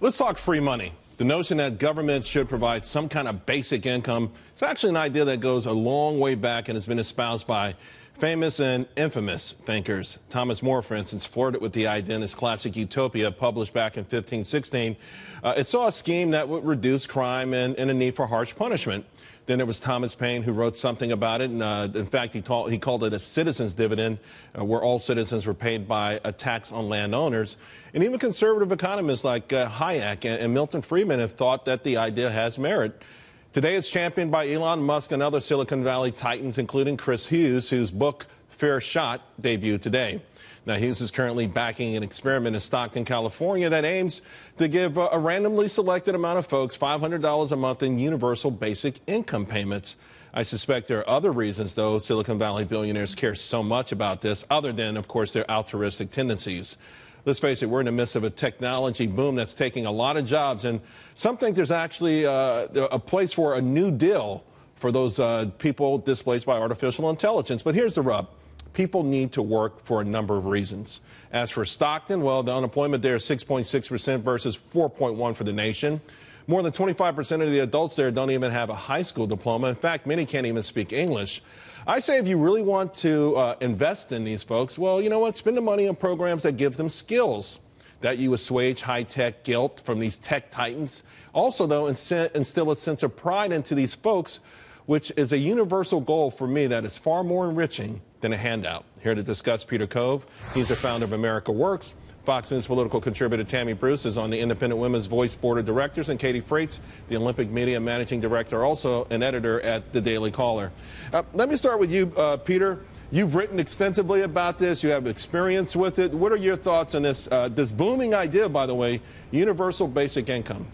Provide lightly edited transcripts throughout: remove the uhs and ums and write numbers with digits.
Let's talk free money. The notion that government should provide some kind of basic income is actually an idea that goes a long way back and has been espoused by famous and infamous thinkers. Thomas More, for instance, flirted with the idea in his classic Utopia, published back in 1516. It saw a scheme that would reduce crime and a need for harsh punishment. Then there was Thomas Paine, who wrote something about it. And in fact, he called it a citizen's dividend, where all citizens were paid by a tax on landowners. And even conservative economists like Hayek and Milton Friedman have thought that the idea has merit. Today, it's championed by Elon Musk and other Silicon Valley titans, including Chris Hughes, whose book Fair Shot debuted today. Now, Hughes is currently backing an experiment in Stockton, California that aims to give a randomly selected amount of folks $500 a month in universal basic income payments. I suspect there are other reasons, though, Silicon Valley billionaires care so much about this, other than, of course, their altruistic tendencies. Let's face it, we're in the midst of a technology boom that's taking a lot of jobs, and some think there's actually a place for a new deal for those people displaced by artificial intelligence. But here's the rub. People need to work for a number of reasons. As for Stockton, well, the unemployment there is 6.6% versus 4.1% for the nation. More than 25% of the adults there don't even have a high school diploma. In fact, many can't even speak English. I say if you really want to invest in these folks, well, you know what? Spend the money on programs that give them skills, that you assuage high-tech guilt from these tech titans. Also, though, instill a sense of pride into these folks, which is a universal goal for me that is far more enriching than a handout. Here to discuss Peter Cove. He's the founder of America Works. Fox News political contributor Tammy Bruce is on the Independent Women's Voice Board of Directors, and Katie Frates, the Olympic Media Managing Director, also an editor at The Daily Caller. Let me start with you, Peter. You've written extensively about this. You have experience with it. What are your thoughts on this booming idea, by the way, universal basic income?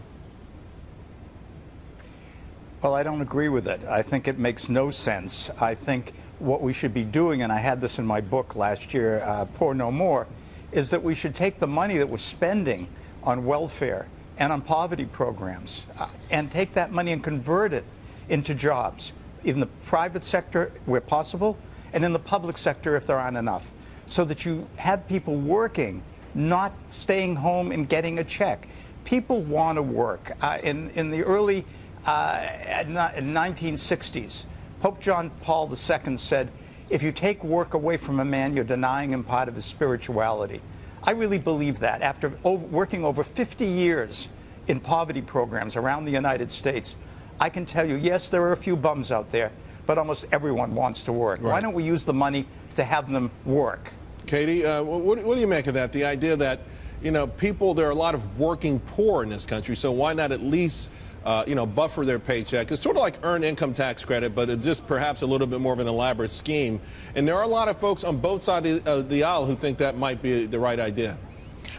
Well, I don't agree with it. I think it makes no sense. I think what we should be doing, and I had this in my book last year, Poor No More, is that we should take the money that we're spending on welfare and on poverty programs and take that money and convert it into jobs in the private sector where possible and in the public sector if there aren't enough, so that you have people working, not staying home and getting a check. People want to work. In the early 1960s, Pope John Paul II said, if you take work away from a man, you're denying him part of his spirituality. I really believe that. After working over 50 years in poverty programs around the United States, I can tell you, yes, there are a few bums out there, but almost everyone wants to work. Right. Why don't we use the money to have them work? Katie, what do you make of that? The idea that, you know, there are a lot of working poor in this country, so why not at least buffer their paycheck? It's sort of like earned income tax credit, but it's just perhaps a little bit more of an elaborate scheme. And there are a lot of folks on both sides of the aisle who think that might be the right idea.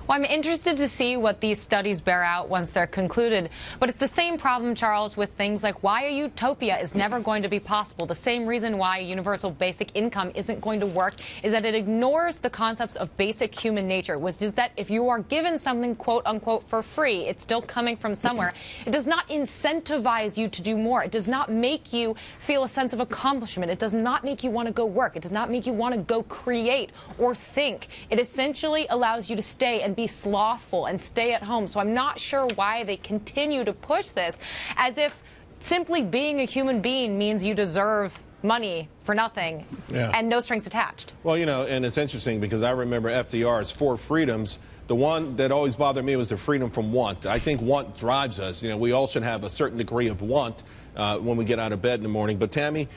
Well, I'm interested to see what these studies bear out once they're concluded. But it's the same problem, Charles, with things like why a utopia is never going to be possible. The same reason why a universal basic income isn't going to work is that it ignores the concepts of basic human nature, which is that if you are given something, quote unquote, for free, it's still coming from somewhere. It does not incentivize you to do more. It does not make you feel a sense of accomplishment. It does not make you want to go work. It does not make you want to go create or think. It essentially allows you to stay and be slothful and stay at home. So I'm not sure why they continue to push this as if simply being a human being means you deserve money for nothing and no strings attached. Well, you know, and it's interesting because I remember FDR's 4 freedoms. The one that always bothered me was the freedom from want. I think want drives us. You know, we all should have a certain degree of want when we get out of bed in the morning. But Tammy,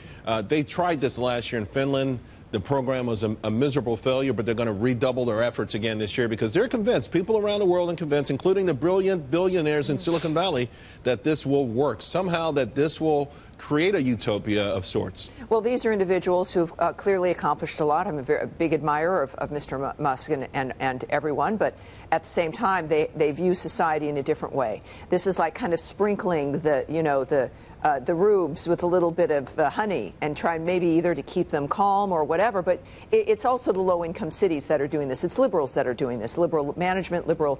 they tried this last year in Finland. The program was a miserable failure, but they're going to redouble their efforts again this year because they're convinced, people around the world are convinced, including the brilliant billionaires in Silicon Valley, that this will work. Somehow that this will create a utopia of sorts. Well, these are individuals who've clearly accomplished a lot. I'm a big admirer of Mr. Musk and everyone, but at the same time, they view society in a different way. This is like kind of sprinkling the rubes with a little bit of honey and try maybe either to keep them calm or whatever. But it's also the low-income cities that are doing this. It's liberals that are doing this. Liberal management, liberal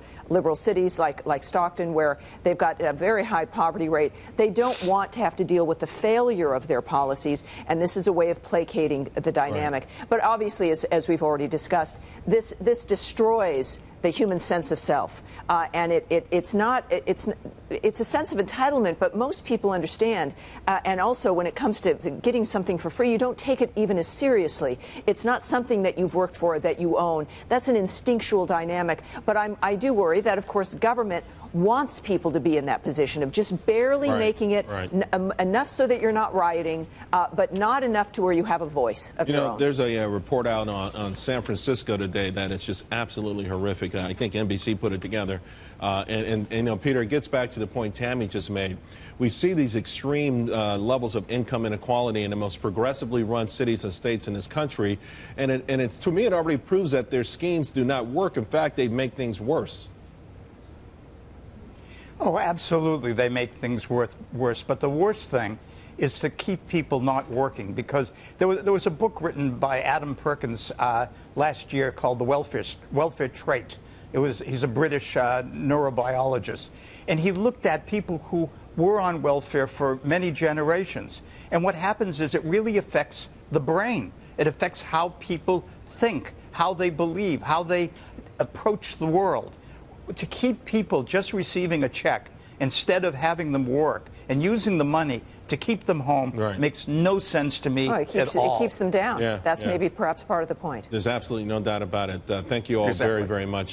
cities like Stockton, where they've got a very high poverty rate. They don't want to have to deal with the failure of their policies, and this is a way of placating the dynamic. Right. But obviously, as we've already discussed, this destroys the human sense of self. And it's a sense of entitlement, but most people understand. And also, when it comes to getting something for free, you don't take it even as seriously. It's not something that you've worked for, that you own. That's an instinctual dynamic. But I do worry that, of course, government wants people to be in that position of just barely making it enough so that you're not rioting, but not enough to where you have a voice of your own. There's a report out on San Francisco today that is just absolutely horrific. I think NBC put it together. And Peter, it gets back to the point Tammy just made. We see these extreme levels of income inequality in the most progressively run cities and states in this country. And to me, it already proves that their schemes do not work. In fact, they make things worse. Oh, absolutely. They make things worse. But the worst thing is to keep people not working, because there was a book written by Adam Perkins last year called The Welfare Trait. He's a British neurobiologist, and he looked at people who were on welfare for many generations. And what happens is it really affects the brain. It affects how people think, how they believe, how they approach the world. To keep people just receiving a check instead of having them work and using the money to keep them home makes no sense to me at all. It keeps them down. That's maybe perhaps part of the point. There's absolutely no doubt about it. Thank you all very, very much.